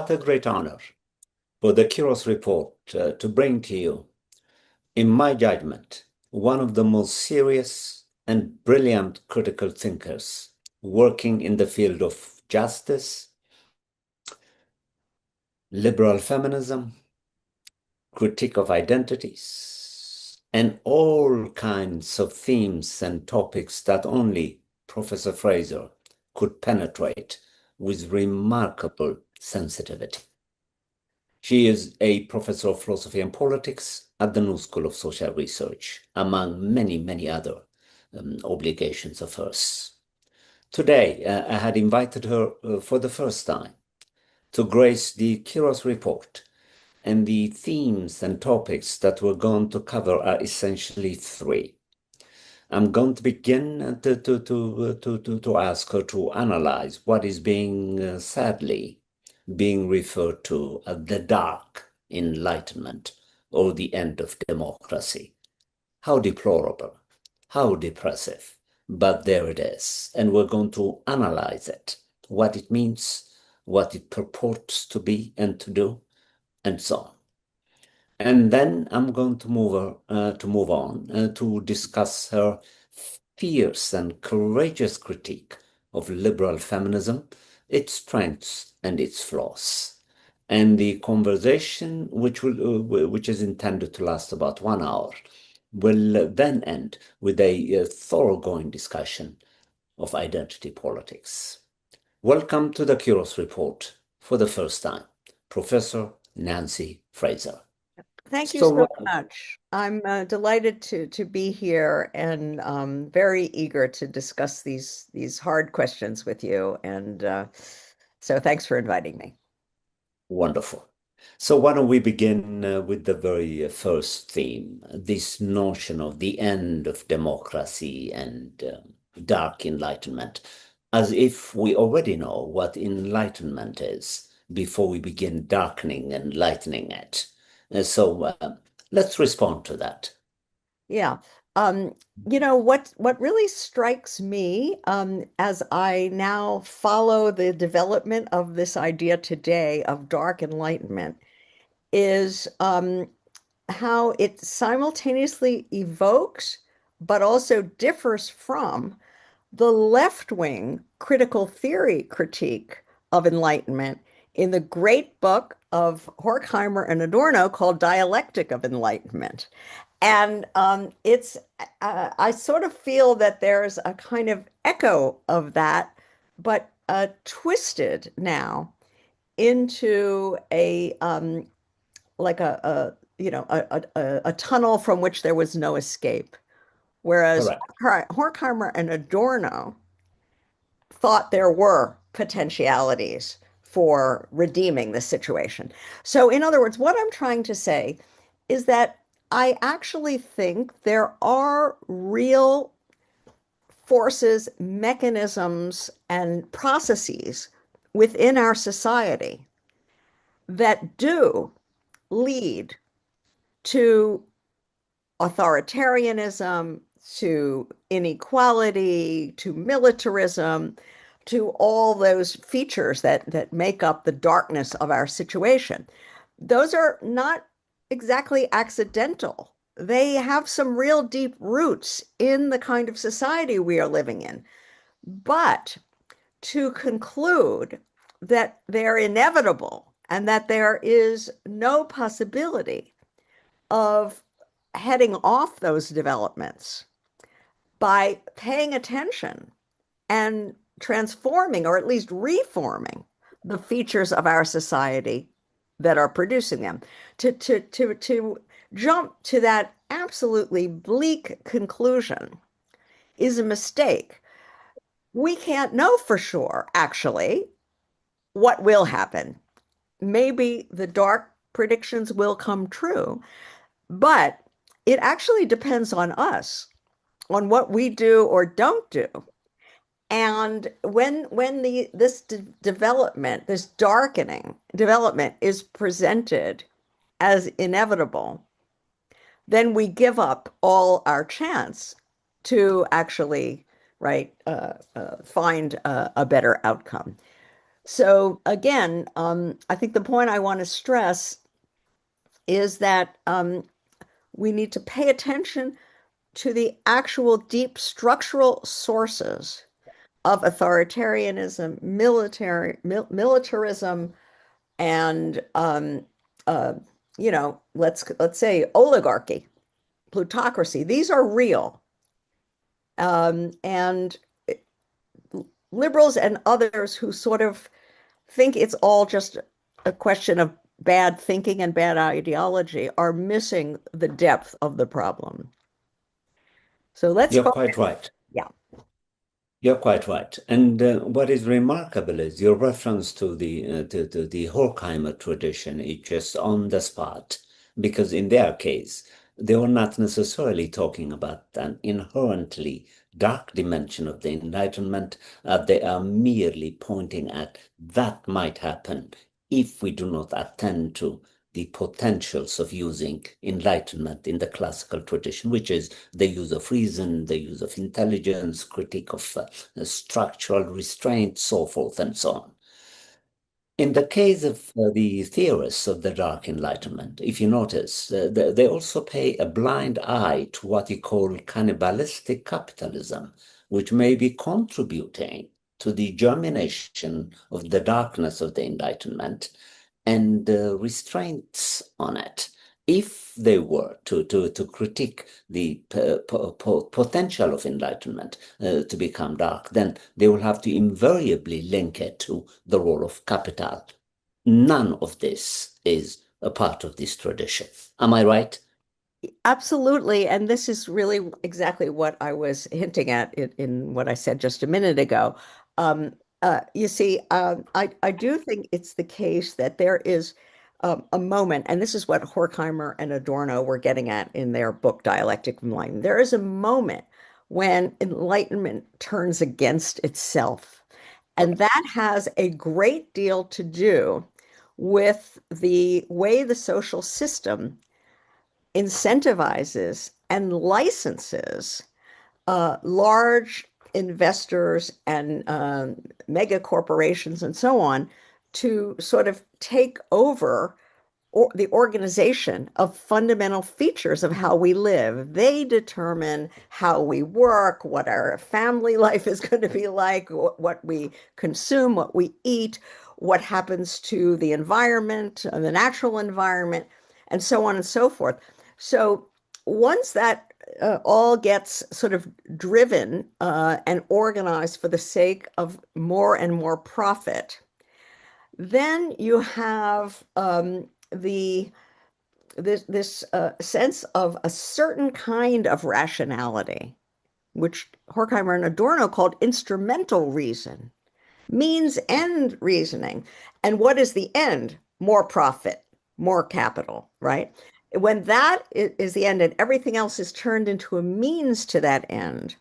What a great honor for the Kiros Report to bring to you, in my judgment, one of the most serious and brilliant critical thinkers working in the field of justice, liberal feminism, critique of identities, and all kinds of themes and topics that only Professor Fraser could penetrate with remarkable sensitivity. She is a professor of philosophy and politics at the New School of Social Research, among many, many other obligations of hers. Today, I had invited her for the first time to grace the Kiros Report, and the themes and topics that we're going to cover are essentially three. I'm going to begin to ask her to analyze what is being sadly being referred to as the Dark Enlightenment or the end of democracy. How deplorable, how depressive, but there it is. And we're going to analyze it, what it means, what it purports to be and to do, and so on. And then I'm going to move on to discuss her fierce and courageous critique of liberal feminism, its strengths and its flaws. And the conversation, which is intended to last about 1 hour, will then end with a thoroughgoing discussion of identity politics. Welcome to the Kiros Report for the first time, Professor Nancy Fraser. Thank you so much. I'm delighted to be here and very eager to discuss these hard questions with you. And so thanks for inviting me. Wonderful. So why don't we begin with the very first theme, this notion of the end of democracy and dark enlightenment, as if we already know what enlightenment is before we begin darkening and lightening it. So let's respond to that. Yeah. What really strikes me as I now follow the development of this idea today of dark enlightenment is how it simultaneously evokes but also differs from the left-wing critical theory critique of enlightenment in the great book of Horkheimer and Adorno called Dialectic of Enlightenment. And I sort of feel that there's a kind of echo of that, but twisted now into like a tunnel from which there was no escape. Whereas Correct. Horkheimer and Adorno thought there were potentialities for redeeming the situation. So, in other words, what I'm trying to say is that I actually think there are real forces, mechanisms, and processes within our society that do lead to authoritarianism, to inequality, to militarism, to all those features that make up the darkness of our situation. Those are not exactly accidental. They have some real deep roots in the kind of society we are living in. But to conclude that they're inevitable and that there is no possibility of heading off those developments by paying attention and transforming or at least reforming the features of our society that are producing them. To jump to that absolutely bleak conclusion is a mistake. We can't know for sure, actually, what will happen. Maybe the dark predictions will come true, but it actually depends on us, on what we do or don't do. And when development, this darkening development is presented as inevitable, then we give up all our chance to actually, right, find a better outcome. So again, I think the point I want to stress is that we need to pay attention to the actual deep structural sources of authoritarianism, militarism, and uh, let's say oligarchy, plutocracy. These are real, and liberals and others who sort of think it's all just a question of bad thinking and bad ideology are missing the depth of the problem. So let's You're focus. quite right. Yeah, You're quite right. And what is remarkable is your reference to the Horkheimer tradition is just on the spot, because in their case, they were not necessarily talking about an inherently dark dimension of the Enlightenment. They are merely pointing at that might happen if we do not attend to the potentials of using enlightenment in the classical tradition, which is the use of reason, the use of intelligence, critique of structural restraint, so forth and so on. In the case of the theorists of the Dark Enlightenment, if you notice, they also pay a blind eye to what you call cannibalistic capitalism, which may be contributing to the germination of the darkness of the Enlightenment and restraints on it. If they were to critique the potential of enlightenment to become dark, then they will have to invariably link it to the role of capital. None of this is a part of this tradition. Am I right? absolutely. And this is really exactly what I was hinting at in what I said just a minute ago. You see, I do think it's the case that there is a moment, and this is what Horkheimer and Adorno were getting at in their book Dialectic of Enlightenment. There is a moment when enlightenment turns against itself. And that has a great deal to do with the way the social system incentivizes and licenses large investors and mega corporations and so on to sort of take over the organization of fundamental features of how we live. They determine how we work, what our family life is going to be like, what we consume, what we eat, what happens to the environment, the natural environment, and so on and so forth. So once that all gets sort of driven and organized for the sake of more and more profit, then you have the this sense of a certain kind of rationality, which Horkheimer and Adorno called instrumental reason, means end reasoning. And what is the end? More profit, more capital, right? When that is the end and everything else is turned into a means to that end,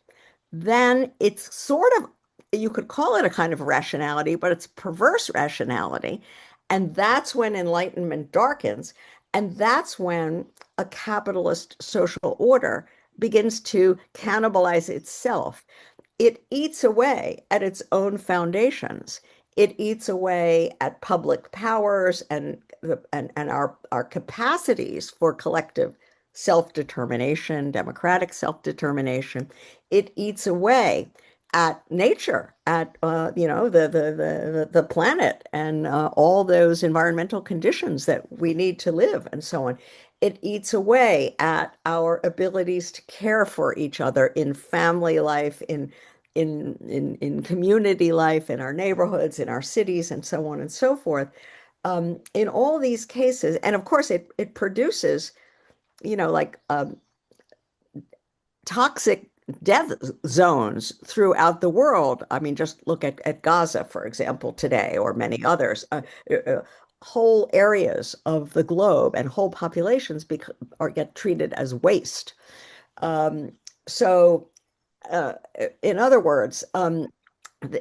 then it's sort of, you could call it a kind of rationality, but it's perverse rationality. And that's when enlightenment darkens. And that's when a capitalist social order begins to cannibalize itself. It eats away at its own foundations. It eats away at public powers and our capacities for collective self-determination, democratic self-determination. It eats away at nature, at the planet, and all those environmental conditions that we need to live, and so on. It eats away at our abilities to care for each other in family life, in community life, in our neighborhoods, in our cities, and so on and so forth. In all these cases, and of course, it produces, like toxic death zones throughout the world. I mean, just look at Gaza, for example, today, or many others. Whole areas of the globe and whole populations get treated as waste. Um, so, uh, in other words,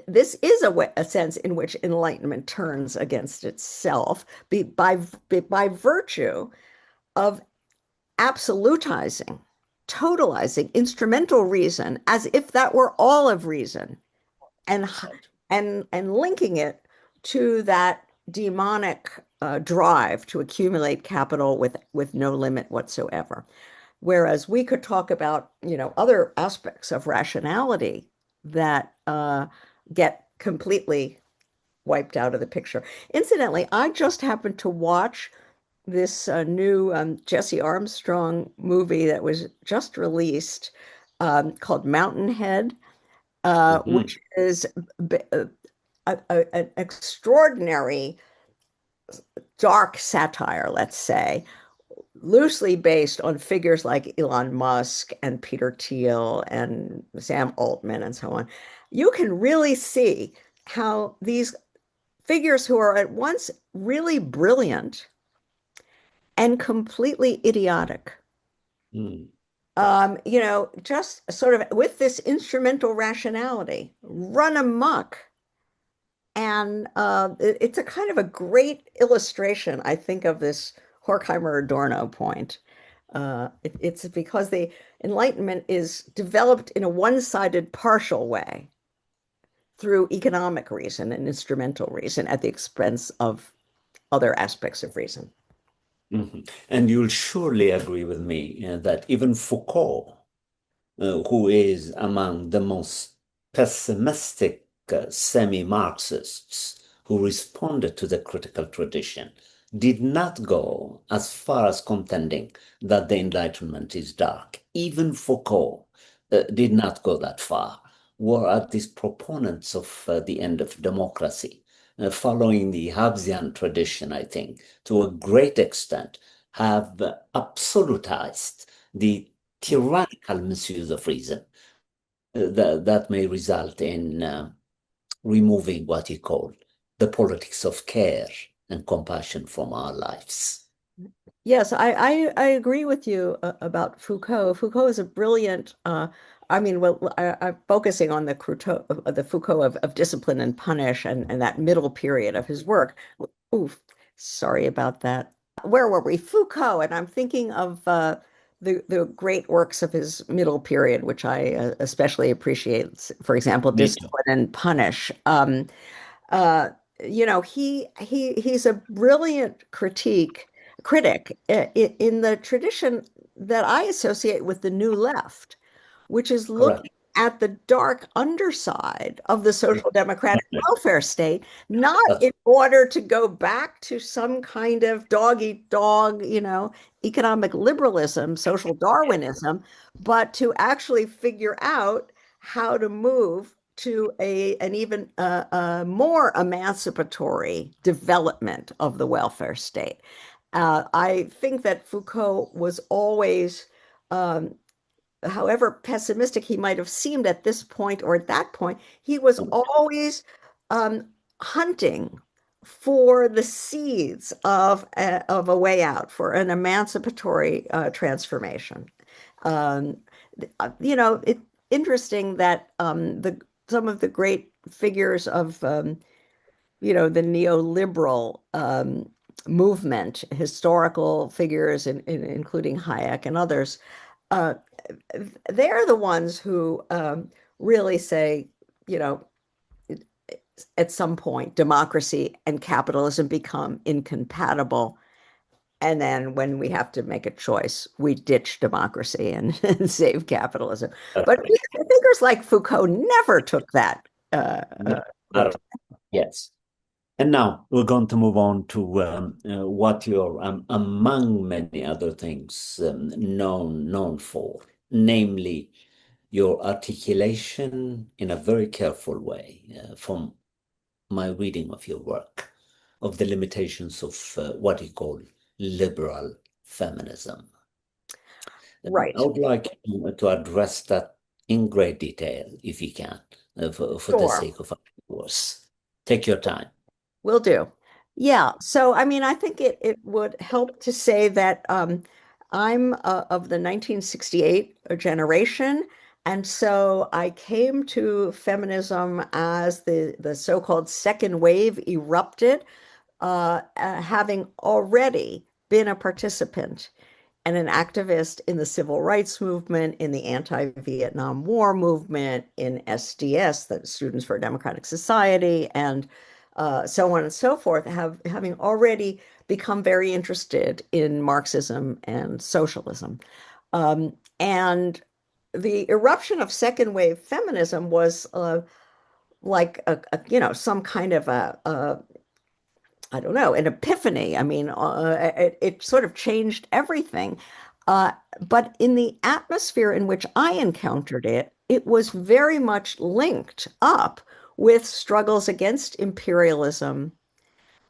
this is a sense in which enlightenment turns against itself by virtue of absolutizing, totalizing instrumental reason as if that were all of reason, and Right. and linking it to that demonic drive to accumulate capital with no limit whatsoever. Whereas we could talk about, other aspects of rationality that get completely wiped out of the picture. Incidentally, I just happened to watch this new Jesse Armstrong movie that was just released called Mountainhead, Mhm. which is an extraordinary dark satire, let's say, loosely based on figures like Elon Musk and Peter Thiel and Sam Altman and so on. You can really see how these figures who are at once really brilliant and completely idiotic, Mm. just sort of with this instrumental rationality, run amok. And it's a kind of a great illustration, I think, of this Horkheimer Adorno point. It's because the Enlightenment is developed in a one-sided partial way through economic reason and instrumental reason at the expense of other aspects of reason. Mhm. And you'll surely agree with me that even Foucault, who is among the most pessimistic semi-Marxists who responded to the critical tradition, did not go as far as contending that the Enlightenment is dark. Even Foucault did not go that far, whereas these proponents of the end of democracy, following the Hobbesian tradition, I think, to a great extent, have absolutized the tyrannical misuse of reason that may result in removing what he called the politics of care and compassion from our lives. Yes, I agree with you about Foucault. Foucault is a brilliant, I mean, well, I'm focusing on the Foucault of discipline and punish and that middle period of his work. Oof, sorry about that. Where were we? Foucault, and I'm thinking of the great works of his middle period, which I especially appreciate. For example, Me too. Discipline and Punish. Uh, he's a brilliant critic in the tradition that I associate with the New Left, which is Correct. looking at the dark underside of the social democratic welfare state, not That's in order to go back to some kind of dog eat dog, economic liberalism, social Darwinism, but to actually figure out how to move to an even more emancipatory development of the welfare state. I think that Foucault was always, um, however pessimistic he might have seemed at this point or at that point, he was always um, hunting for the seeds of a way out, for an emancipatory transformation. Um, it's interesting that some of the great figures of the neoliberal movement, historical figures, including Hayek and others, uh, they're the ones who really say, you know, at some point, democracy and capitalism become incompatible. And then when we have to make a choice, we ditch democracy and save capitalism. But right. figures like Foucault never took that No matter- Yes. And now we're going to move on to what you're, among many other things, known for, namely your articulation in a very careful way, from my reading of your work, of the limitations of what you call liberal feminism. I right. would like you to address that in great detail, if you can, for the Sure. sake of our viewers. Take your time. Will do. Yeah. So, I mean, I think it would help to say that I'm of the 1968 generation. And so I came to feminism as the so-called second wave erupted, having already been a participant and an activist in the civil rights movement, in the anti-Vietnam War movement, in SDS, the Students for a Democratic Society, and so on and so forth, having already become very interested in Marxism and socialism. And the eruption of second wave feminism was like some kind of I don't know, an epiphany. I mean, it sort of changed everything. Uh, but in the atmosphere in which I encountered it, it was very much linked up with struggles against imperialism,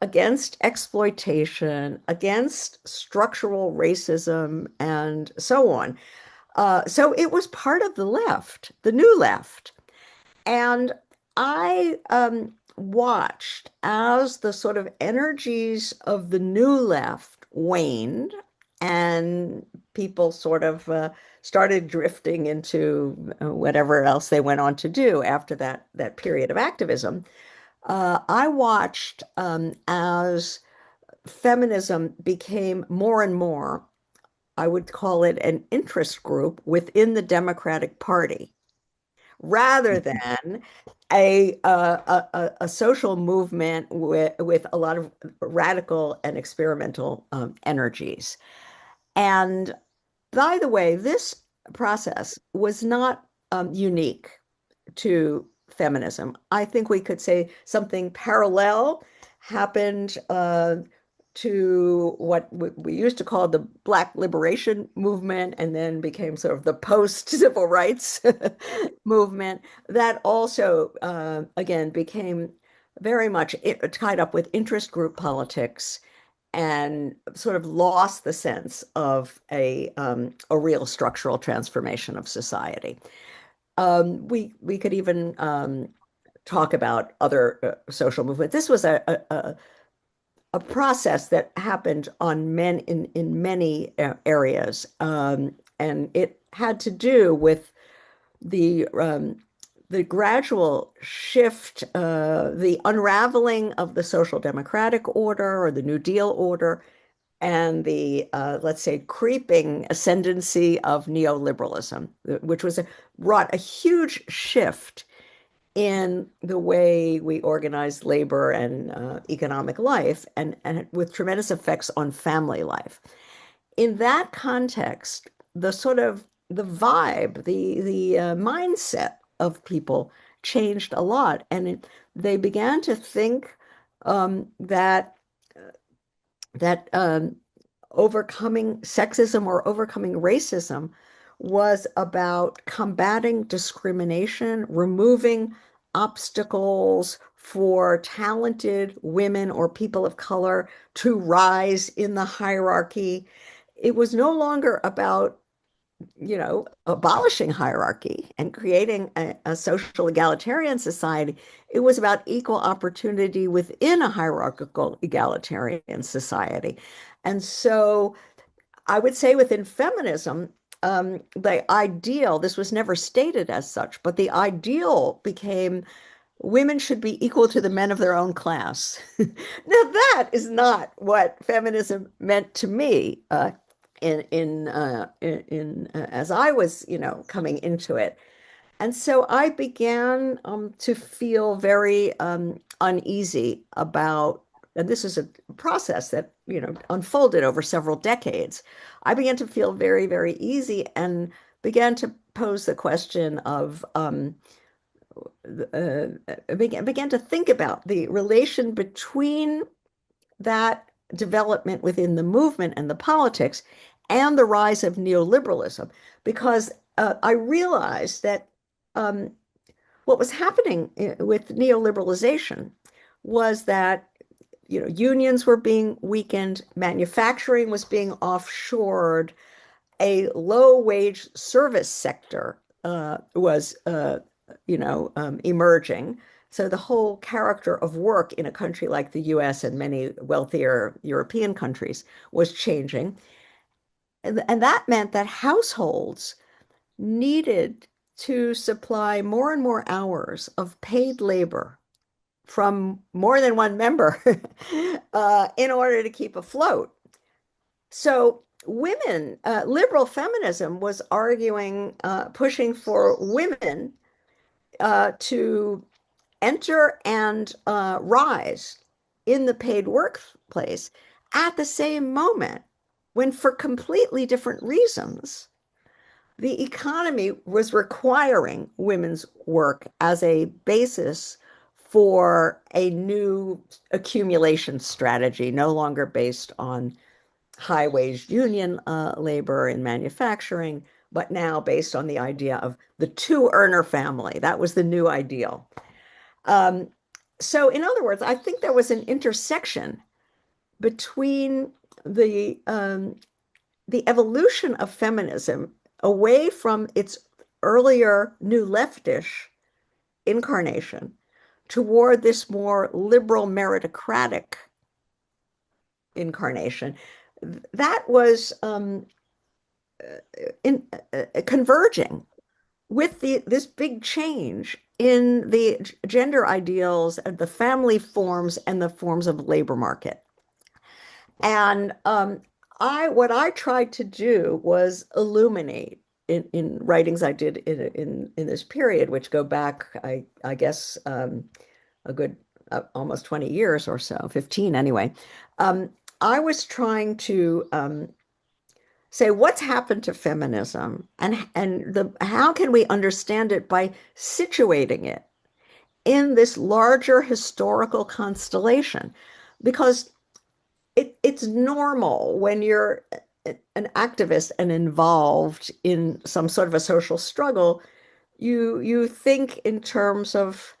against exploitation, against structural racism, and so on. So it was part of the left, the new left. And I watched as the sort of energies of the new left waned and people sort of started drifting into whatever else they went on to do after that period of activism. I watched as feminism became more and more, I would call it an interest group within the Democratic Party rather than a social movement with a lot of radical and experimental energies. And by the way, this process was not unique to feminism. I think we could say something parallel happened to what we used to call the Black Liberation Movement and then became sort of the post-civil rights movement that also, again, became very much tied up with interest group politics and sort of lost the sense of a real structural transformation of society. We could even talk about other social movements. This was a process that happened on men in many areas, and it had to do with the gradual shift, the unraveling of the social democratic order or the New Deal order, and the let's say creeping ascendancy of neoliberalism, which brought a huge shift in the way we organize labor and economic life, and with tremendous effects on family life. In that context, the sort of the vibe, the mindset of people changed a lot, and they began to think that overcoming sexism or overcoming racism was about combating discrimination, removing obstacles for talented women or people of color to rise in the hierarchy. It was no longer about, abolishing hierarchy and creating a social egalitarian society. It was about equal opportunity within a hierarchical egalitarian society. And so I would say within feminism, the ideal, this was never stated as such, but the ideal became women should be equal to the men of their own class. Now, that is not what feminism meant to me as I was, coming into it. And so I began to feel very uneasy about, and this is a process that, unfolded over several decades. I began to feel very, very easy and began to pose the question of, began to think about the relation between that development within the movement and the politics and the rise of neoliberalism, because I realized that um, what was happening with neoliberalization was that unions were being weakened, manufacturing was being offshored, a low wage service sector was emerging. So the whole character of work in a country like the US and many wealthier European countries was changing. And that meant that households needed to supply more and more hours of paid labor from more than one member in order to keep afloat. So women, liberal feminism was arguing, pushing for women to enter and rise in the paid workplace at the same moment when, for completely different reasons, the economy was requiring women's work as a basis for a new accumulation strategy, no longer based on high-wage union labor in manufacturing, but now based on the idea of the two-earner family. That was the new ideal. Um, so, in other words, I think there was an intersection between the evolution of feminism away from its earlier New Leftish incarnation toward this more liberal meritocratic incarnation that was converging with this big change in the gender ideals, the family forms, and the forms of labor market. And what I tried to do was illuminate in writings I did in this period, which go back, I guess, a good almost 20 years or so, 15 anyway. Um, I was trying to say what's happened to feminism and how can we understand it by situating it in this larger historical constellation, because it's normal when you're an activist and involved in some sort of a social struggle, you think in terms of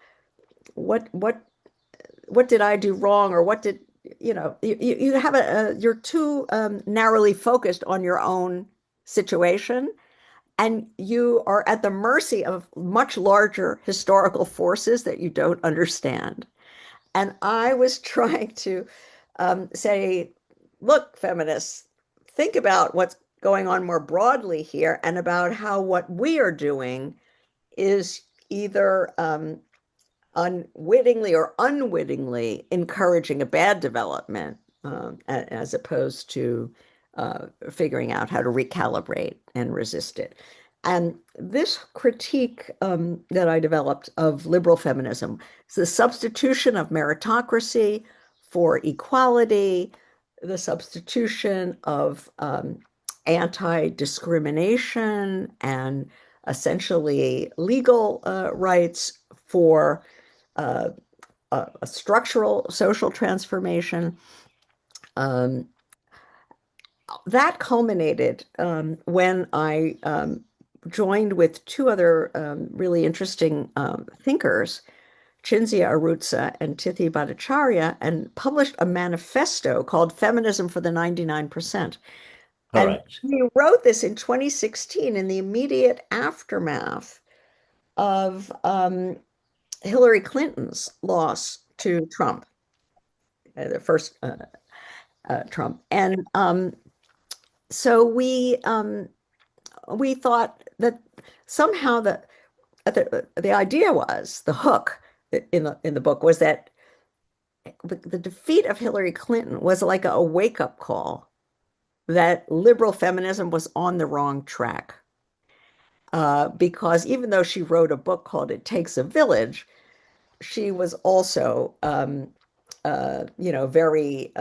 what what what did I do wrong, or what did you have you're too narrowly focused on your own situation, and you are at the mercy of much larger historical forces that you don't understand. And I was trying to say, look, feminists, think about what's going on more broadly here and about how what we are doing is either unwittingly or unwittingly encouraging a bad development, as opposed to figuring out how to recalibrate and resist it. And this critique that I developed of liberal feminism is the substitution of meritocracy for equality, the substitution of anti-discrimination and essentially legal rights for uh, a structural social transformation. Um, that culminated when I joined with two other really interesting thinkers, Chinzia Arutza and Tithi Bhattacharya, and published a manifesto called Feminism for the 99%. And Correct. we wrote this in 2016 in the immediate aftermath of Hillary Clinton's loss to Trump, the first Trump. And so we thought that somehow the idea was, the hook in the book was that the defeat of Hillary Clinton was like a wake-up call that liberal feminism was on the wrong track. Because even though she wrote a book called It Takes a Village, she was also very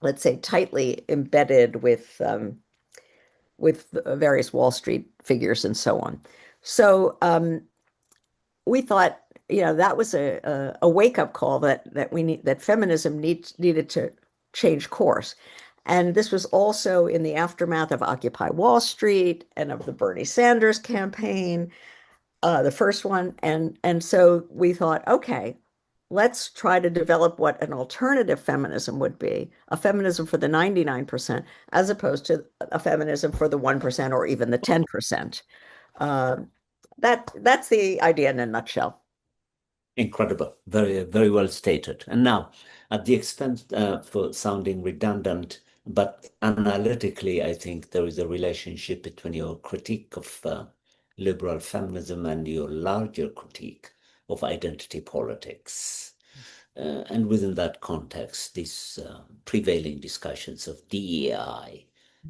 let's say tightly embedded with various Wall Street figures and so on. So we thought, that was a wake-up call that feminism needed to change course. And this was also in the aftermath of Occupy Wall Street and of the Bernie Sanders campaign, the first one. And so we thought, okay, let's try to develop what an alternative feminism would be, a feminism for the 99%, as opposed to a feminism for the 1% or even the 10%. Uh, that's the idea in a nutshell. Incredible. Very, very well stated. And now, at the expense for sounding redundant, but analytically, I think there is a relationship between your critique of liberal feminism and your larger critique of identity politics. And within that context, these prevailing discussions of DEI,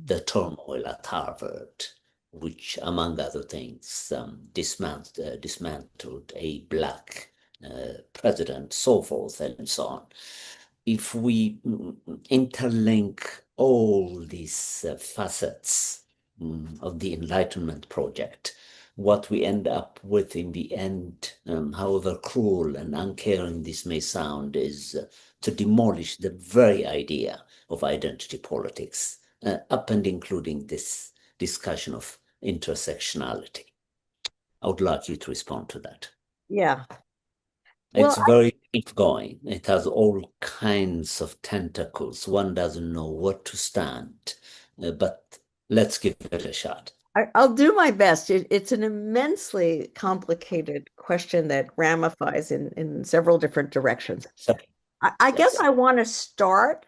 the turmoil at Harvard, which, among other things, dismantled a black president, so forth and so on. If we interlink all these facets of the Enlightenment project, what we end up with in the end, however cruel and uncaring this may sound, is to demolish the very idea of identity politics, up and including this discussion of intersectionality. I would like you to respond to that. Yeah. Well, It's very deep going. It has all kinds of tentacles. One doesn't know where to stand, but let's give it a shot. I'll do my best. It's an immensely complicated question that ramifies in several different directions. So, I guess yes. I want to start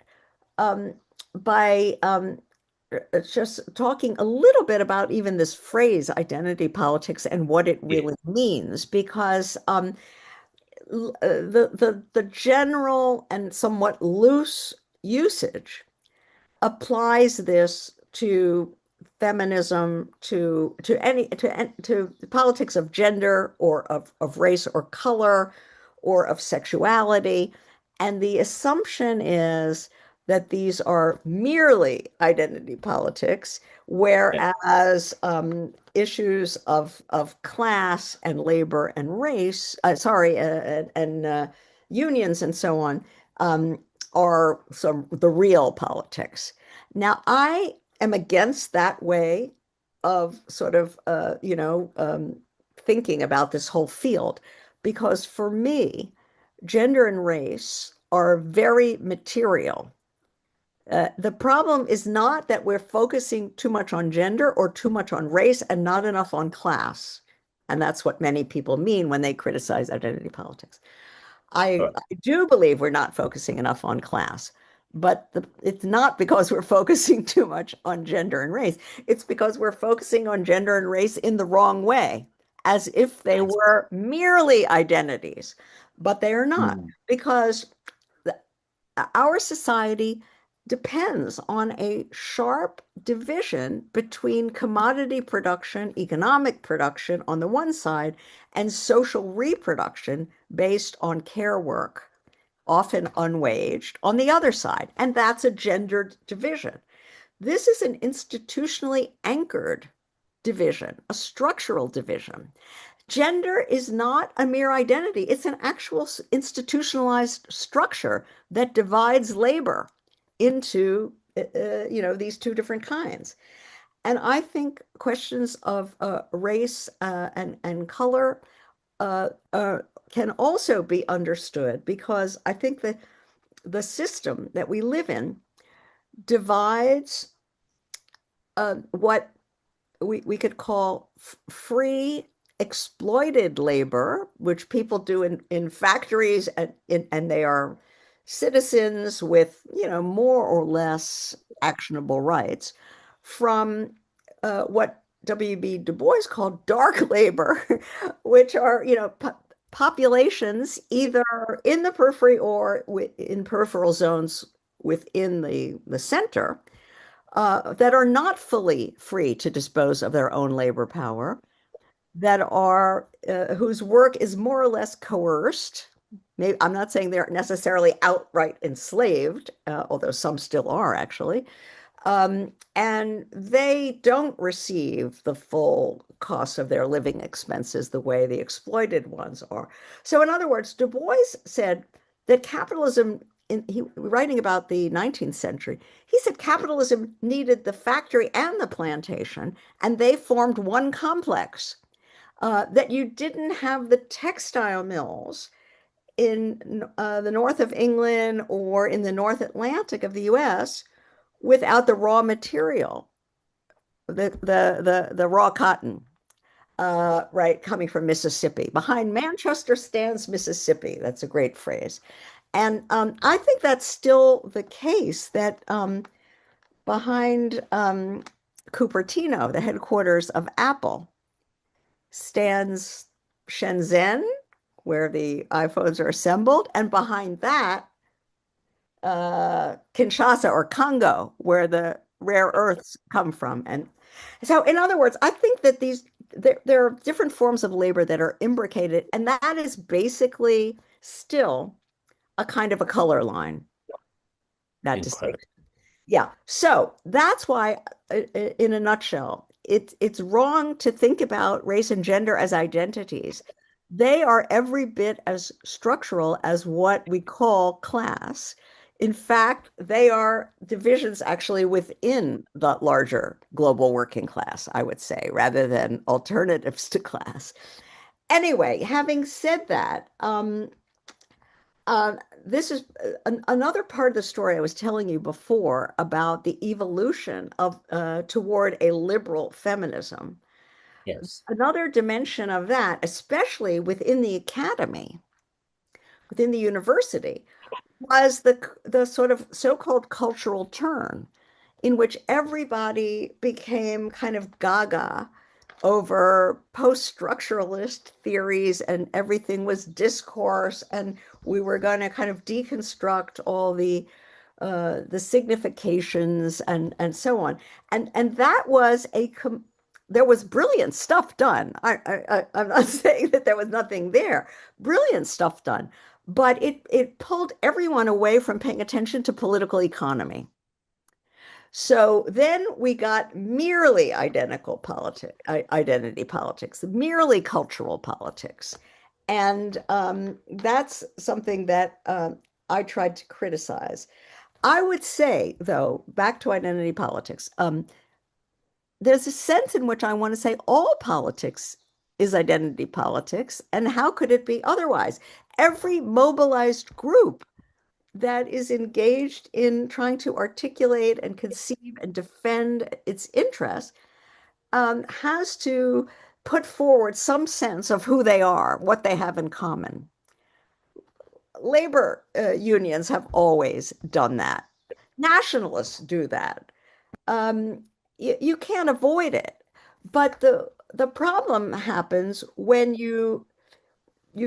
um, by just talking a little bit about even this phrase, identity politics, and what it Yeah. really means, because the general and somewhat loose usage applies this to feminism, to politics of gender or of race or color or of sexuality. And the assumption is that these are merely identity politics, Yeah. whereas issues of class and labor and race, and unions and so on, um, are some the real politics. Now, I am against that way of sort of, thinking about this whole field, because for me, gender and race are very material. The problem is not that we're focusing too much on gender or too much on race and not enough on class. And that's what many people mean when they criticize identity politics. Right. I do believe we're not focusing enough on class, but it's not because we're focusing too much on gender and race. It's because we're focusing on gender and race in the wrong way, as if they I see. were merely identities, but they are not, Mm. because our society depends on a sharp division between commodity production, economic production on the one side, and social reproduction based on care work, often unwaged, on the other side. And that's a gendered division. This is an institutionally anchored division, a structural division. Gender is not a mere identity, it's an actual institutionalized structure that divides labor into these two different kinds. And I think questions of race and color uh, uh, can also be understood, because I think that the system that we live in divides what we could call free exploited labor, which people do in factories, and they are citizens with, more or less actionable rights, from what W.B. Du Bois called dark labor, which are, populations either in the periphery or in peripheral zones within the center, that are not fully free to dispose of their own labor power, that are whose work is more or less coerced. Maybe I'm not saying they're necessarily outright enslaved, although some still are actually. And they don't receive the full cost of their living expenses the way the exploited ones are. So, in other words, Du Bois said that capitalism, writing about the 19th century, he said capitalism needed the factory and the plantation, and they formed one complex. That you didn't have the textile mills in the north of England or in the North Atlantic of the US without the raw material, the raw cotton, right, coming from Mississippi. Behind Manchester stands Mississippi. That's a great phrase. And I think that's still the case, that behind Cupertino, the headquarters of Apple, stands Shenzhen, where the iPhones are assembled, and behind that, Kinshasa or Congo, where the rare earths come from. And so, in other words, I think that these there are different forms of labor that are imbricated, and that is basically still a kind of a color line, that Incredible. distinction. Yeah. So that's why, in a nutshell, it's wrong to think about race and gender as identities. They are every bit as structural as what we call class. In fact, they are divisions actually within the larger global working class, I would say, rather than alternatives to class. Anyway, having said that, uh, this is another part of the story I was telling you before about the evolution of toward a liberal feminism. Yes. Another dimension of that, especially within the academy, within the university, was the sort of so-called cultural turn, in which everybody became kind of gaga over post-structuralist theories and everything was discourse, and we were going to kind of deconstruct all the significations and so on. And that was there was brilliant stuff done. I'm not saying that there was nothing there. Brilliant stuff done, but it pulled everyone away from paying attention to political economy. So then we got merely identity politics, merely cultural politics. And that's something that I tried to criticize. I would say, though, back to identity politics, there's a sense in which I want to say all politics is identity politics. And how could it be otherwise? Every mobilized group that is engaged in trying to articulate and conceive and defend its interests has to put forward some sense of who they are, what they have in common. Labor unions have always done that. Nationalists do that. You can't avoid it. But the problem happens when you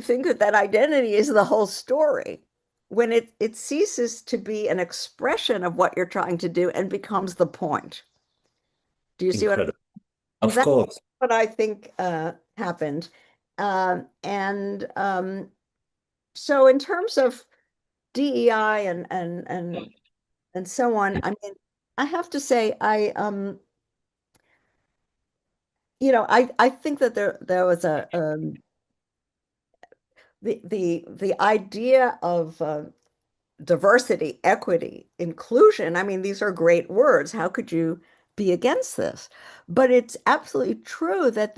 think that that identity is the whole story, when it ceases to be an expression of what you're trying to do and becomes the point. Do you see what I Incredible. mean? Of That's course. what I think happened. And so in terms of DEI and so on, I mean, I have to say I think that there was a the idea of diversity, equity, inclusion. I mean, these are great words. How could you be against this? But it's absolutely true that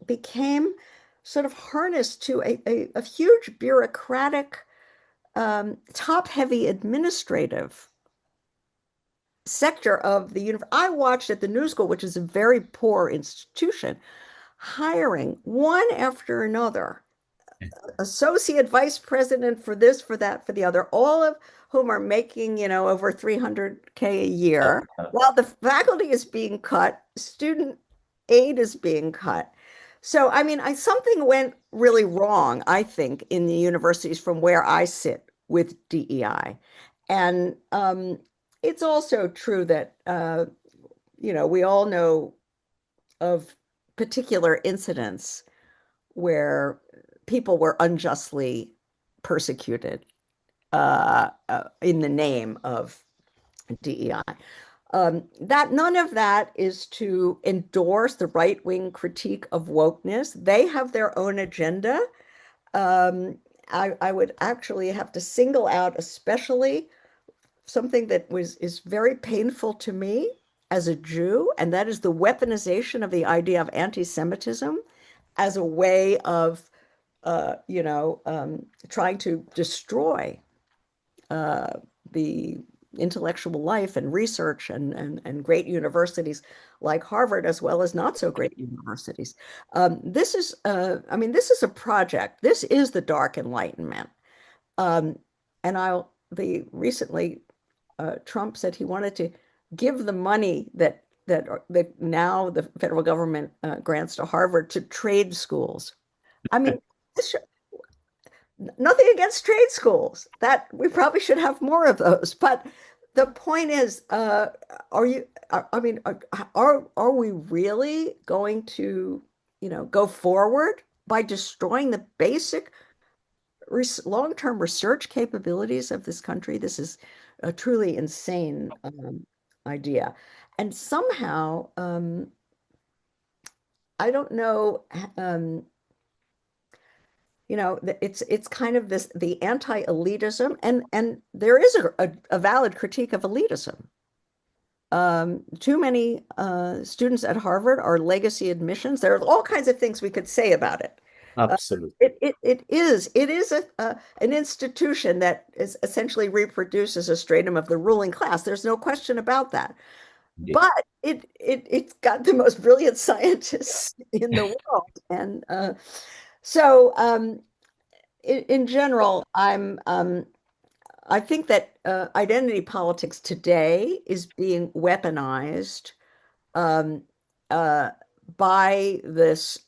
became sort of harnessed to a huge bureaucratic, top-heavy administrative sector of the university. I watched at the New School, which is a very poor institution, hiring one after another associate vice president for this, for that, for the other, all of whom are making, over 300K a year, while the faculty is being cut, student aid is being cut. So, I mean, something went really wrong, I think, in the universities from where I sit with DEI. And it's also true that, we all know of particular incidents where people were unjustly persecuted in the name of DEI. That none of that is to endorse the right-wing critique of wokeness. They have their own agenda. Um, I would actually have to single out especially something that is very painful to me as a Jew, and that is the weaponization of the idea of anti-Semitism as a way of trying to destroy uh, the intellectual life and research and great universities like Harvard, as well as not so great universities. I mean, this is a project. This is the Dark Enlightenment. Um, and the recently, Trump said he wanted to give the money that now the federal government grants to Harvard to trade schools. I mean, this nothing against trade schools. That we probably should have more of those. But the point is, are you, I mean, are we really going to, go forward by destroying the basic long-term research capabilities of this country? This is a truly insane idea. And somehow, I don't know, um, it's kind of this the anti-elitism, and there is a valid critique of elitism. Too many students at Harvard are legacy admissions. There are all kinds of things we could say about it. Uh, Absolutely. it is an institution that is essentially reproduces a stratum of the ruling class. There's no question about that. Indeed. But it's got the most brilliant scientists in the world, and so in general, I think that identity politics today is being weaponized um, uh, by this,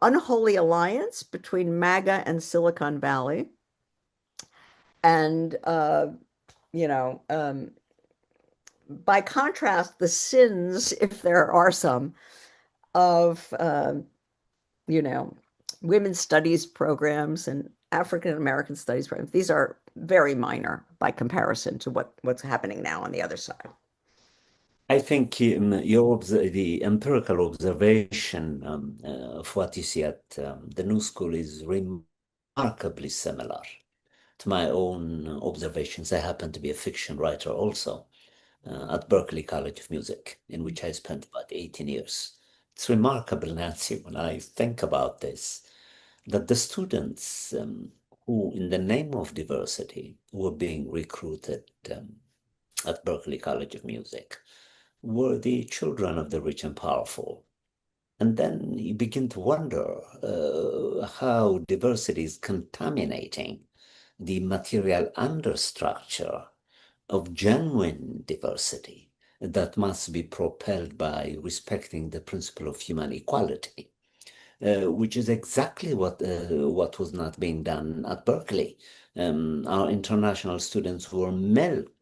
unholy alliance between MAGA and Silicon Valley. And, you know, um, by contrast, the sins, if there are some, of, you know, women's studies programs and African American studies programs, these are very minor by comparison to what's happening now on the other side. I think the empirical observation of what you see at the New School is remarkably similar to my own observations. I happen to be a fiction writer also at Berklee College of Music, in which I spent about 18 years. It's remarkable, Nancy, when I think about this, that the students who, in the name of diversity, were being recruited at Berklee College of Music were the children of the rich and powerful. And then you begin to wonder how diversity is contaminating the material understructure of genuine diversity that must be propelled by respecting the principle of human equality, which is exactly what was not being done at Berkeley. Our international students were milked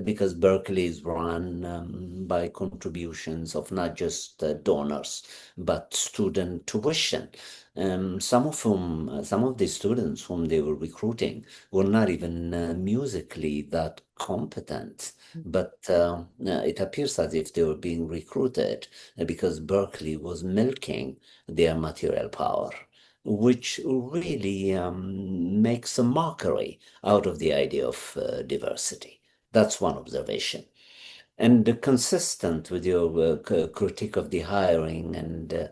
because Berkeley is run by contributions of not just donors but student tuition. Some of the students whom they were recruiting were not even musically that competent, but it appears as if they were being recruited because Berkeley was milking their material power, which really makes a mockery out of the idea of diversity. That's one observation. And consistent with your critique of the hiring and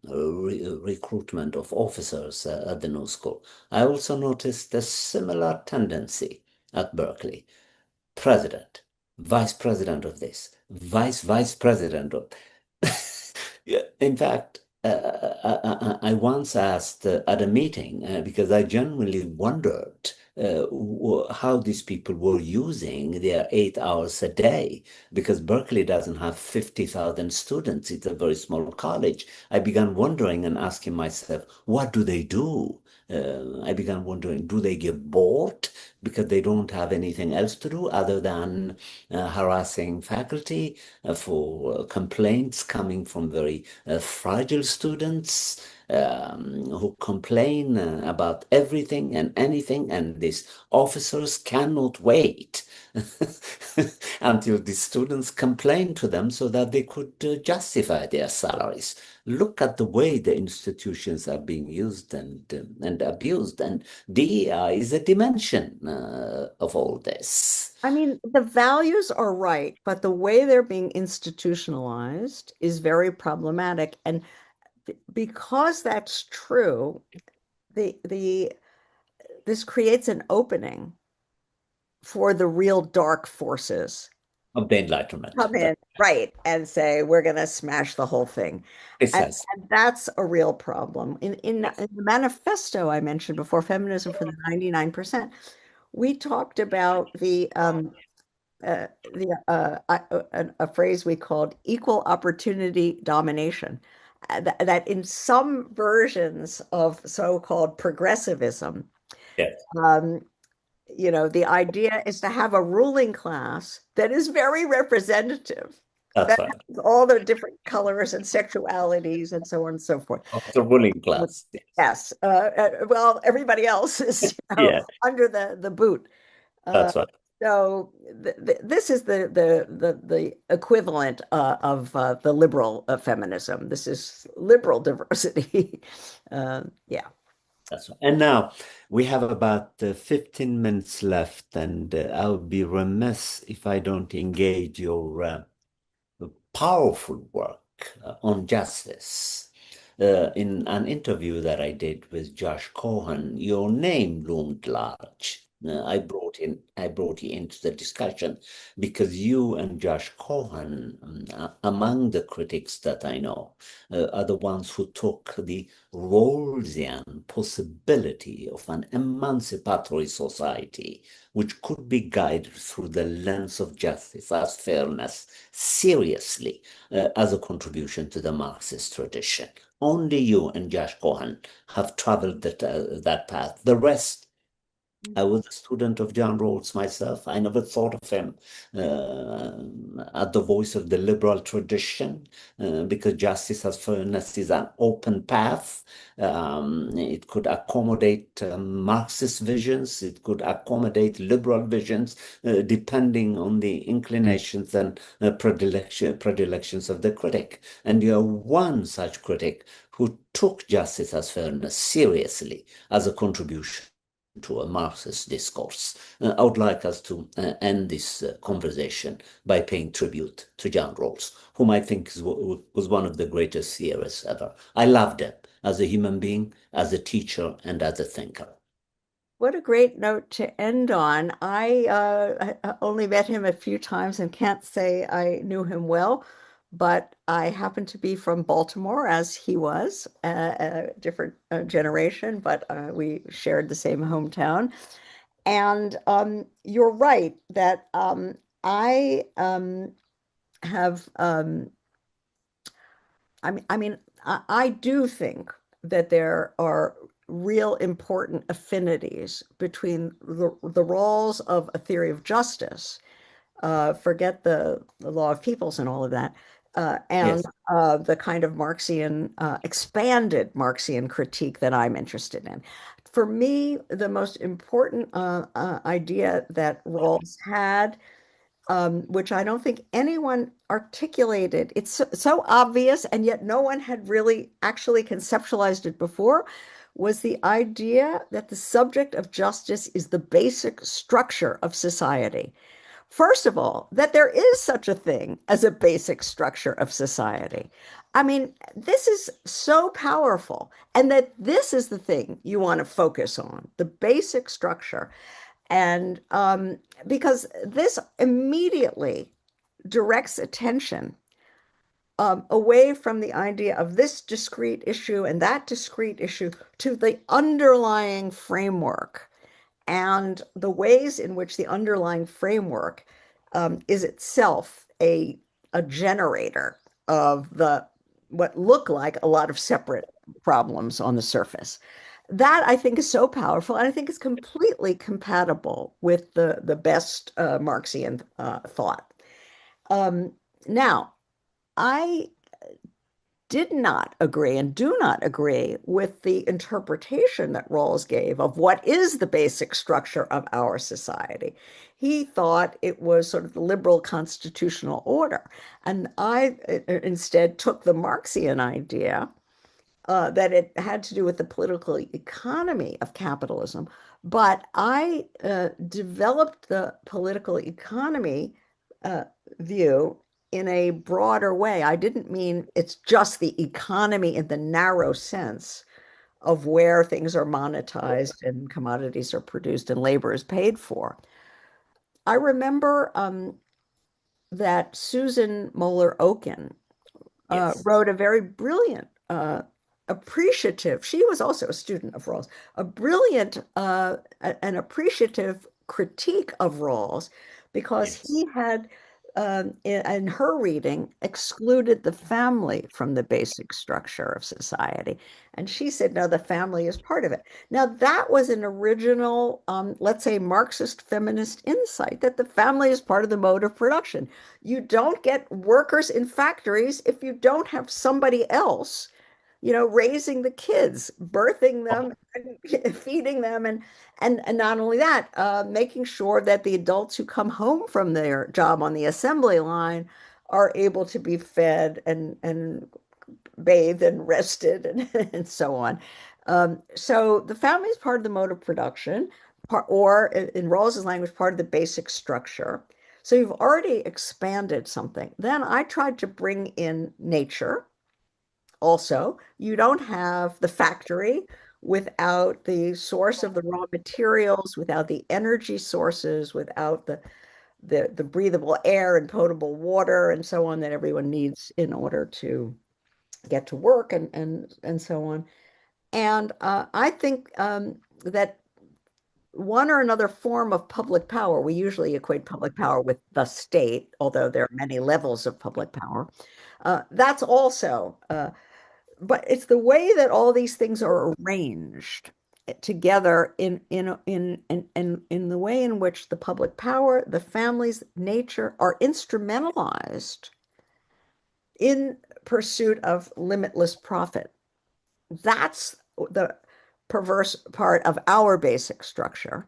recruitment of officers at the New School, I also noticed a similar tendency at Berkeley. President, vice president of this, vice president of. Yeah, in fact, I once asked at a meeting because I genuinely wondered how these people were using their 8 hours a day because Berkeley doesn't have 50,000 students. It's a very small college. I began wondering and asking myself, what do they do? I began wondering, do they get bored because they don't have anything else to do other than harassing faculty for complaints coming from very fragile students who complain about everything and anything, and these officers cannot wait until the students complain to them so that they could justify their salaries. Look at the way the institutions are being used and abused, and DEI is a dimension of all this. I mean, the values are right, but the way they're being institutionalized is very problematic. And because that's true, the this creates an opening for the real dark forces Of the Enlightenment. come in, right, and say we're going to smash the whole thing. And, Precisely. and that's a real problem. In the manifesto I mentioned before, Feminism for the 99%, we talked about a phrase we called equal opportunity domination. That in some versions of so-called progressivism, Yes. um, the idea is to have a ruling class that is very representative, That's that right. has all the different colors and sexualities and so on and so forth. Of the ruling class. Yes. Yes. Well, everybody else is, Yeah, under the boot. Uh, that's right. so this is the equivalent of the liberal feminism. This is liberal diversity. Yeah. That's right. And now we have about 15 minutes left, and I'll be remiss if I don't engage your powerful work on justice. In an interview that I did with Josh Cohen, your name loomed large. I brought you into the discussion because you and Josh Cohen, among the critics that I know, are the ones who took the Rawlsian possibility of an emancipatory society which could be guided through the lens of justice as fairness seriously as a contribution to the Marxist tradition. Only you and Josh Cohen have traveled that path. The rest, I was a student of John Rawls myself. I never thought of him at the voice of the liberal tradition because justice as fairness is an open path. It could accommodate Marxist visions, it could accommodate liberal visions, depending on the inclinations and predilections of the critic. And you're one such critic who took justice as fairness seriously as a contribution to a Marxist discourse. I would like us to end this conversation by paying tribute to John Rawls, whom I think was one of the greatest theorists ever. I loved him as a human being, as a teacher, and as a thinker. What a great note to end on. I only met him a few times and can't say I knew him well, but I happen to be from Baltimore as he was, a different generation, but we shared the same hometown. And you're right that I have I do think that there are real important affinities between the roles of a theory of justice, forget the law of peoples and all of that, and Yes. the kind of Marxian, expanded Marxian critique that I'm interested in. For me, the most important idea that Rawls had, which I don't think anyone articulated. It's so obvious, and yet no one had really actually conceptualized it before, was the idea that the subject of justice is the basic structure of society. First of all, that there is such a thing as a basic structure of society. I mean, this is so powerful, and that this is the thing you want to focus on, the basic structure. And because this immediately directs attention away from the idea of this discrete issue and that discrete issue to the underlying framework and the ways in which the underlying framework is itself a generator of the what look like a lot of separate problems on the surface. That I think is so powerful, and I think is completely compatible with the best Marxian thought. Um, Now, I did not agree and do not agree with the interpretation that Rawls gave of what is the basic structure of our society. He thought it was sort of the liberal constitutional order. And I instead took the Marxian idea that it had to do with the political economy of capitalism. But I developed the political economy uh, view in a broader way. I didn't mean it's just the economy in the narrow sense of where things are monetized and commodities are produced and labor is paid for. I remember that Susan Moeller-Oken Yes. wrote a very brilliant, appreciative, she was also a student of Rawls, a brilliant an appreciative critique of Rawls because Yes. he had in her reading, excluded the family from the basic structure of society. And she said, no, the family is part of it. Now, that was an original, let's say, Marxist feminist insight that the family is part of the mode of production. You don't get workers in factories if you don't have somebody else, raising the kids, birthing them, and feeding them, and not only that, making sure that the adults who come home from their job on the assembly line are able to be fed and bathed and rested and so on. So the family is part of the mode of production, or in Rawls's language, part of the basic structure. So you've already expanded something. Then I tried to bring in nature also. You don't have the factory without the source of the raw materials, without the energy sources, without the breathable air and potable water and so on that everyone needs in order to get to work and so on. And I think that one or another form of public power, we usually equate public power with the state, although there are many levels of public power. That's also but it's the way that all these things are arranged together in the way in which the public power, the families, nature are instrumentalized in pursuit of limitless profit. That's the perverse part of our basic structure.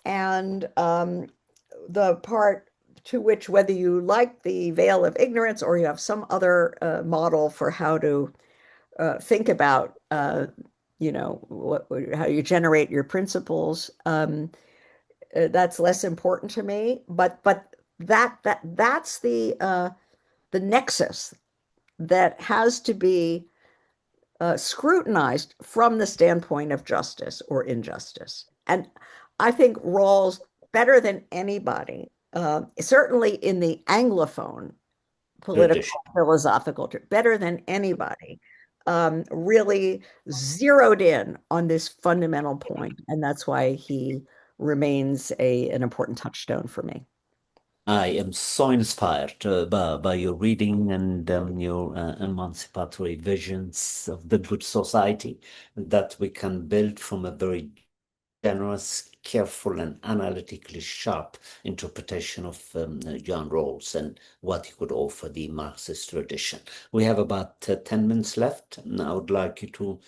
And the part to which, whether you like the veil of ignorance or you have some other model for how to think about how you generate your principles. That's less important to me, but that's the nexus that has to be scrutinized from the standpoint of justice or injustice. And I think Rawls, better than anybody, certainly in the Anglophone political, Tradition. philosophical, better than anybody, really zeroed in on this fundamental point, and that's why he remains an important touchstone for me. I am so inspired by your reading and your emancipatory visions of the good society that we can build from a very generous, careful, and analytically sharp interpretation of John Rawls and what he could offer the Marxist tradition. We have about 10 minutes left. And I would like you to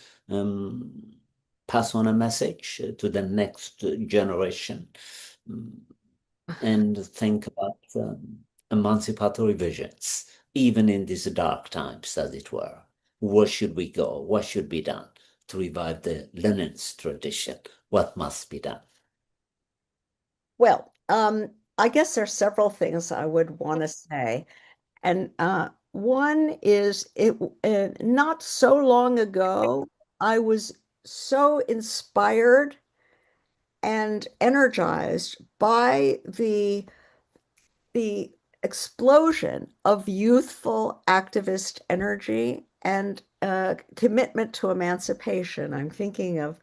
pass on a message to the next generation. And think about emancipatory visions, even in these dark times, as it were. Where should we go? What should be done to revive the Lenin's tradition? What must be done? Well, I guess there's several things I would want to say. And one is not so long ago, I was so inspired and energized by the explosion of youthful activist energy and commitment to emancipation. I'm thinking of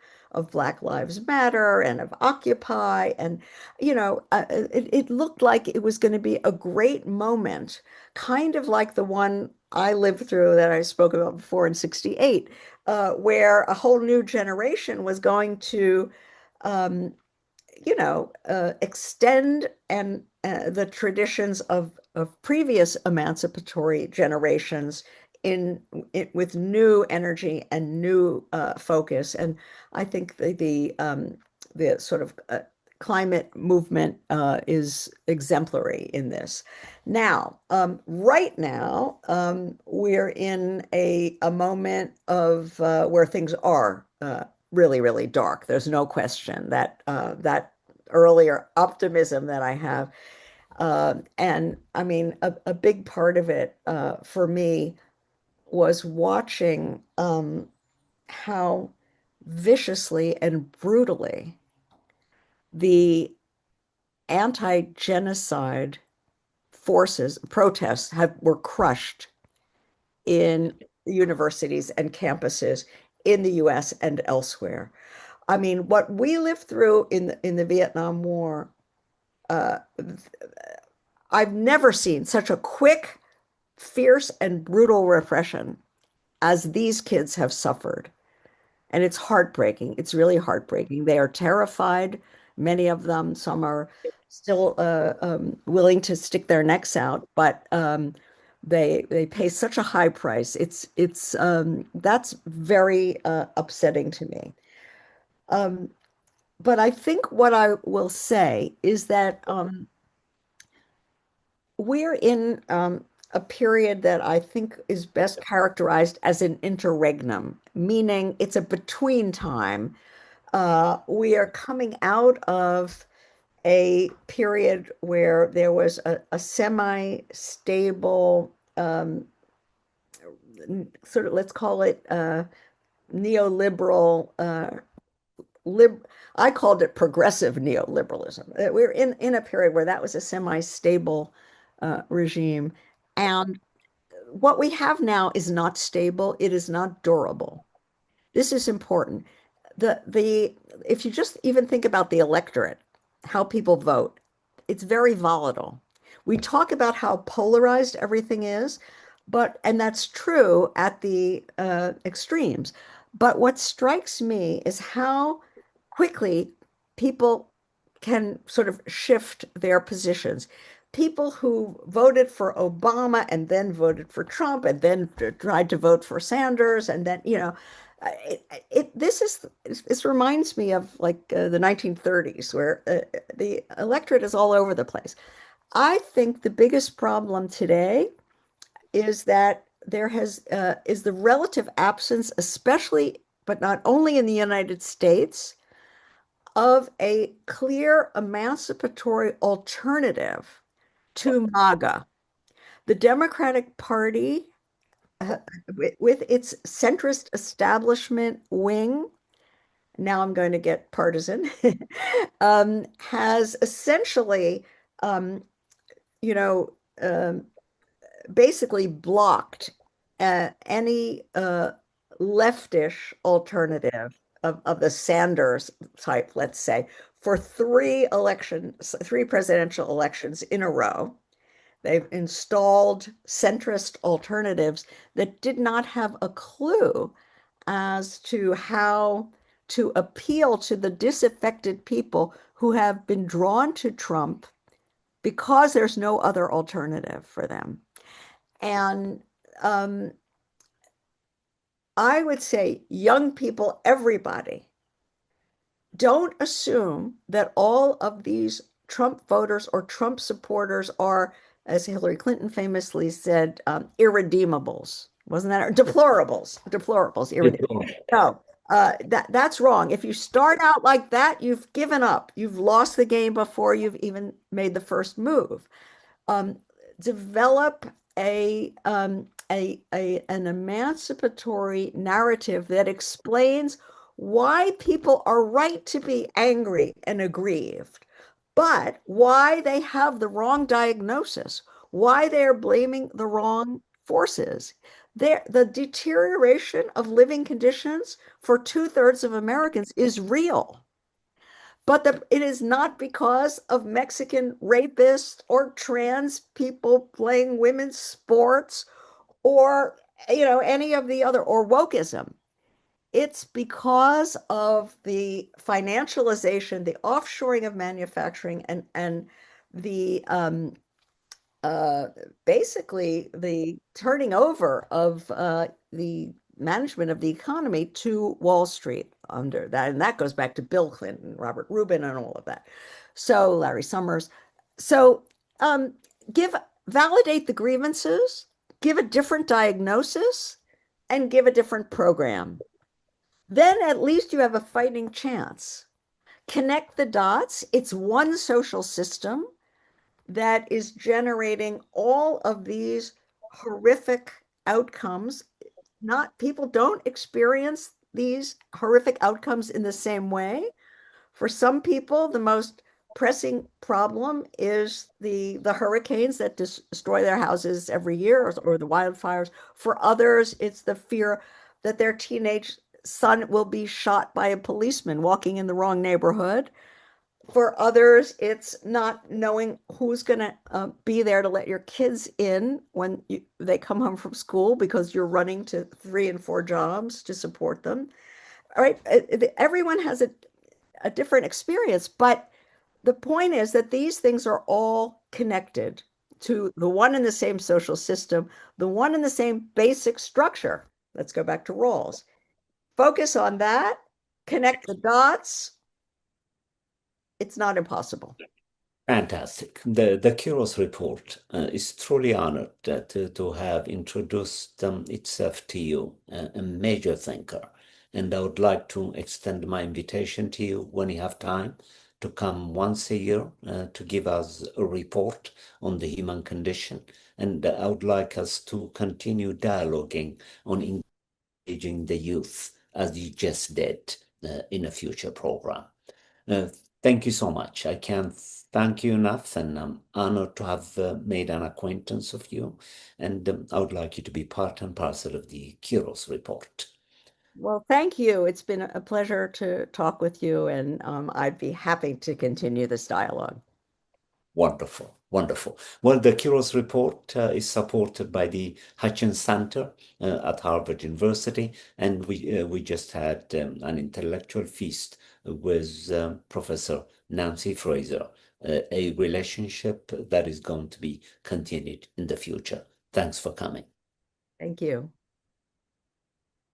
Black Lives Matter and of Occupy, and it looked like it was going to be a great moment, kind of like the one I lived through that I spoke about before in '68, where a whole new generation was going to um, extend and the traditions of previous emancipatory generations in it with new energy and new focus. And I think the sort of climate movement is exemplary in this. Now, right now, we're in a moment of where things are really, really dark. There's no question that that earlier optimism that I have. And I mean, a big part of it for me was watching how viciously and brutally the anti-genocide forces, protests were crushed in universities and campuses in the US and elsewhere. I mean, what we lived through in the Vietnam War, uh, I've never seen such a quick, fierce, and brutal repression as these kids have suffered. And it's heartbreaking. It's really heartbreaking. They are terrified, many of them. Some are still willing to stick their necks out, but they pay such a high price. It's that's very upsetting to me. Um, but I think what I will say is that we're in a period that I think is best characterized as an interregnum, meaning it's a between time. We are coming out of a period where there was a semi-stable, sort of, let's call it neoliberal, lib I called it progressive neoliberalism. We're in a period where that was a semi-stable regime. And what we have now is not stable. It is not durable. This is important. The if you just even think about the electorate, how people vote, it's very volatile. We talk about how polarized everything is, and that's true at the extremes. But what strikes me is how quickly people can sort of shift their positions. People who voted for Obama and then voted for Trump and then tried to vote for Sanders and then, this reminds me of like the 1930s where the electorate is all over the place. I think the biggest problem today is that there has is the relative absence, especially, but not only in the United States, of a clear emancipatory alternative to MAGA. The Democratic Party, uh, with its centrist establishment wing, now I'm going to get partisan, has essentially, um, you know, um, basically blocked any leftish alternative of the Sanders type, let's say, for three presidential elections in a row. They've installed centrist alternatives that did not have a clue as to how to appeal to the disaffected people who have been drawn to Trump because there's no other alternative for them. And um, I would say, young people, everybody, don't assume that all of these Trump voters or Trump supporters are, as Hillary Clinton famously said, irredeemables. Wasn't that deplorables? Deplorables, irredeemables. No, that's wrong. If you start out like that, you've given up. You've lost the game before you've even made the first move. um, Develop an emancipatory narrative that explains why people are right to be angry and aggrieved, but why they have the wrong diagnosis, why they're blaming the wrong forces. The deterioration of living conditions for two-thirds of Americans is real. But it is not because of Mexican rapists or trans people playing women's sports or any of the other or wokeism. It's because of the financialization, the offshoring of manufacturing, and the uh, basically the turning over of the management of the economy to Wall Street under that. And that goes back to Bill Clinton, Robert Rubin, and all of that. So Larry Summers. So um, give validate the grievances, give a different diagnosis, and give a different program. Then at least you have a fighting chance. Connect the dots. It's one social system that is generating all of these horrific outcomes. Not People don't experience these horrific outcomes in the same way. For some people, the most pressing problem is the hurricanes that destroy their houses every year, or the wildfires. For others, it's the fear that their teenage son will be shot by a policeman walking in the wrong neighborhood. For others, it's not knowing who's going to be there to let your kids in when they come home from school because you're running to 3 and 4 jobs to support them. All right. Everyone has a different experience, but the point is that these things are all connected to the one and the same social system, the one and the same basic structure. Let's go back to roles. Focus on that, connect the dots. It's not impossible. Fantastic. The Kiros Report is truly honored to have introduced itself to you, a major thinker. And I would like to extend my invitation to you when you have time to come once a year to give us a report on the human condition. And I would like us to continue dialoguing on engaging the youth as you just did in a future program. Uh, Thank you so much. I can't thank you enough, and I'm honored to have made an acquaintance of you. And I would like you to be part and parcel of the Kiros Report. Well, thank you. It's been a pleasure to talk with you, and I'd be happy to continue this dialogue. Wonderful, wonderful. Well, the Kiros Report is supported by the Hutchins Center at Harvard University, and we just had an intellectual feast with Professor Nancy Fraser, a relationship that is going to be continued in the future. Thanks for coming. Thank you.